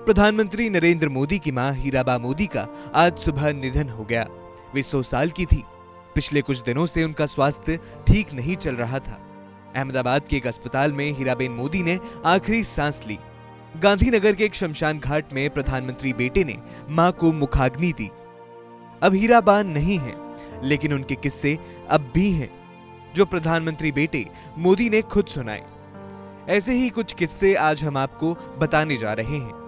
प्रधानमंत्री नरेंद्र मोदी की मां हीराबा मोदी का आज सुबह निधन हो गया। वे 100 साल की थी। पिछले कुछ दिनों से उनका स्वास्थ्य ठीक नहीं चल रहा था। अहमदाबाद के एक अस्पताल में हीराबेन मोदी ने आखिरी सांस ली। गांधीनगर के एक शमशान घाट में प्रधानमंत्री बेटे ने मां को मुखाग्नि दी। अब हीराबा नहीं है, लेकिन उनके किस्से अब भी हैं, जो प्रधानमंत्री बेटे मोदी ने खुद सुनाए। ऐसे ही कुछ किस्से आज हम आपको बताने जा रहे हैं।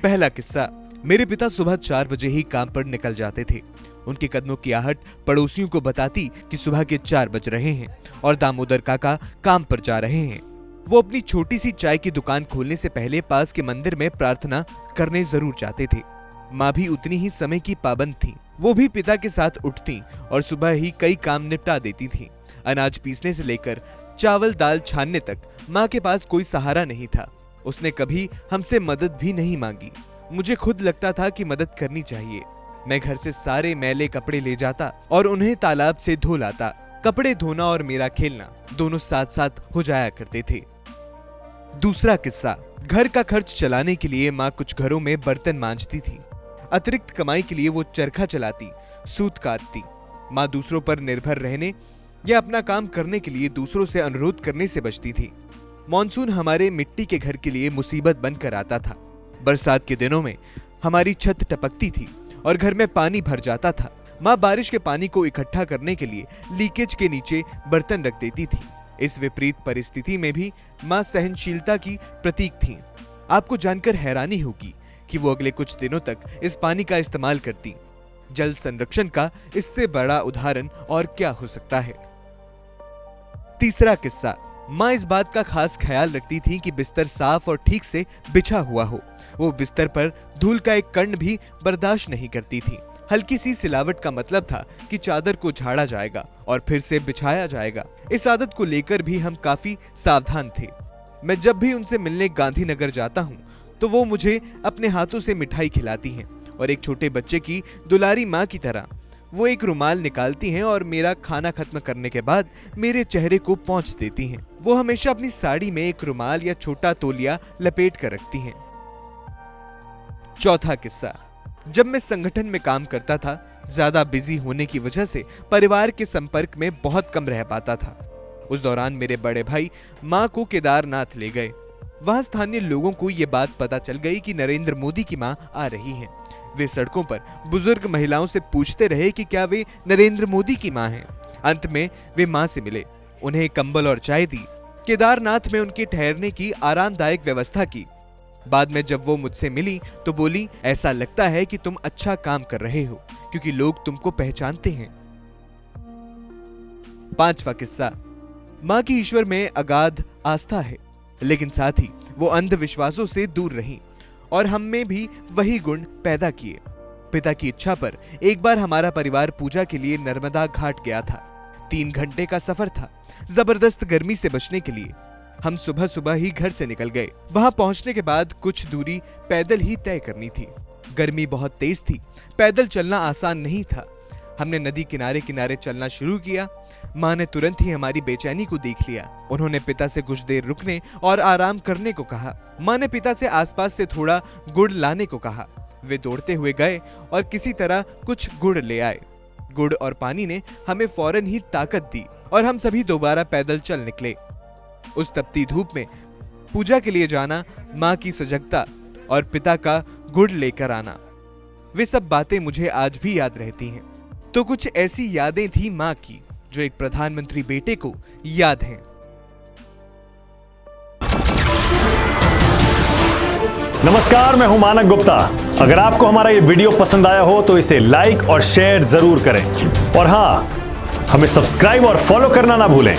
पहला किस्सा। मेरे पिता सुबह 4 बजे ही काम पर निकल जाते थे। उनके कदमों की आहट पड़ोसियों को बताती कि सुबह के 4 बज रहे हैं और दामोदर काका काम पर जा रहे हैं। वो अपनी छोटी सी चाय की दुकान खोलने से पहले पास के मंदिर में प्रार्थना करने जरूर जाते थे। माँ भी उतनी ही समय की पाबंद थी। वो भी पिता के साथ उठती और सुबह ही कई काम निपटा देती थी। अनाज पीसने से लेकर चावल दाल छानने तक माँ के पास कोई सहारा नहीं था। उसने कभी हमसे मदद भी नहीं मांगी। मुझे खुद लगता था कि मदद करनी चाहिए। मैं घर से सारे मैले कपड़े ले जाता और उन्हें तालाब से धो लाता। कपड़े धोना और मेरा खेलना दोनों साथ साथ हो जाया करते थे। दूसरा किस्सा। घर का खर्च चलाने के लिए माँ कुछ घरों में बर्तन मांजती थी। अतिरिक्त कमाई के लिए वो चरखा चलाती, सूत काटती। माँ दूसरों पर निर्भर रहने या अपना काम करने के लिए दूसरों से अनुरोध करने से बचती थी। मॉनसून हमारे मिट्टी के घर के लिए मुसीबत बनकर आता था। बरसात के दिनों में हमारी छत टपकती थी और घर में पानी भर जाता था। माँ बारिश के पानी को इकट्ठा करने के लिए लीकेज के नीचे बर्तन रख देती थी। इस विपरीत परिस्थिति में भी माँ सहनशीलता की प्रतीक थी। आपको जानकर हैरानी होगी कि वो अगले कुछ दिनों तक इस पानी का इस्तेमाल करती। जल संरक्षण का इससे बड़ा उदाहरण और क्या हो सकता है। तीसरा किस्सा। माँ इस बात का खास ख्याल रखती थी कि बिस्तर साफ और ठीक से बिछा हुआ हो। वो बिस्तर पर धूल का एक कण भी बर्दाश्त नहीं करती थी। हल्की सी सिलावट का मतलब था कि चादर को झाड़ा जाएगा और फिर से बिछाया जाएगा। इस आदत को लेकर भी हम काफी सावधान थे। मैं जब भी उनसे मिलने गांधीनगर जाता हूँ तो वो मुझे अपने हाथों से मिठाई खिलाती हैं और एक छोटे बच्चे की दुलारी माँ की तरह वो एक रुमाल निकालती हैं और मेरा खाना खत्म करने के बाद मेरे चेहरे को पोंछ देती हैं। वो हमेशा अपनी साड़ी में एक रुमाल या छोटा तौलिया लपेट कर रखती हैं। चौथा किस्सा। जब मैं संगठन में काम करता था, ज्यादा बिजी होने की वजह से परिवार के संपर्क में बहुत कम रह पाता था। उस दौरान मेरे बड़े भाई माँ को केदारनाथ ले गए। वहां स्थानीय लोगों को यह बात पता चल गई कि नरेंद्र मोदी की माँ आ रही हैं। वे सड़कों पर बुजुर्ग महिलाओं से पूछते रहे कि क्या वे नरेंद्र मोदी की माँ हैं। अंत में वे माँ से मिले, उन्हें कंबल और चाय दी। केदारनाथ में उनके ठहरने की आरामदायक व्यवस्था की। बाद में जब वो मुझसे मिली तो बोली, ऐसा लगता है कि तुम अच्छा काम कर रहे हो क्योंकि लोग तुमको पहचानते हैं। पांचवा किस्सा। माँ की ईश्वर में अगाध आस्था है, लेकिन साथ ही वो अंधविश्वासों से दूर रही और हम में भी वही गुण पैदा किए। पिता की इच्छा पर एक बार हमारा परिवार पूजा के लिए नर्मदा घाट गया था। 3 घंटे का सफर था। जबरदस्त गर्मी से बचने के लिए हम सुबह सुबह ही घर से निकल गए। वहां पहुंचने के बाद कुछ दूरी पैदल ही तय करनी थी। गर्मी बहुत तेज थी, पैदल चलना आसान नहीं था। हमने नदी किनारे किनारे चलना शुरू किया। माँ ने तुरंत ही हमारी बेचैनी को देख लिया। उन्होंने पिता से कुछ देर रुकने और आराम करने को कहा। माँ ने पिता से आसपास से थोड़ा गुड़ लाने को कहा। वे दौड़ते हुए गए और किसी तरह कुछ गुड़ ले आए। गुड़ और पानी ने हमें फौरन ही ताकत दी और हम सभी दोबारा पैदल चल निकले। उस तपती धूप में पूजा के लिए जाना, माँ की सजगता और पिता का गुड़ लेकर आना, वे सब बातें मुझे आज भी याद रहती हैं। तो कुछ ऐसी यादें थी माँ की जो एक प्रधानमंत्री बेटे को याद हैं। नमस्कार, मैं हूं मानक गुप्ता। अगर आपको हमारा ये वीडियो पसंद आया हो तो इसे लाइक और शेयर जरूर करें और हाँ, हमें सब्सक्राइब और फॉलो करना ना भूलें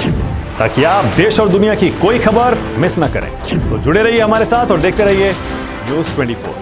ताकि आप देश और दुनिया की कोई खबर मिस ना करें। तो जुड़े रहिए हमारे साथ और देखते रहिए न्यूज़ 24।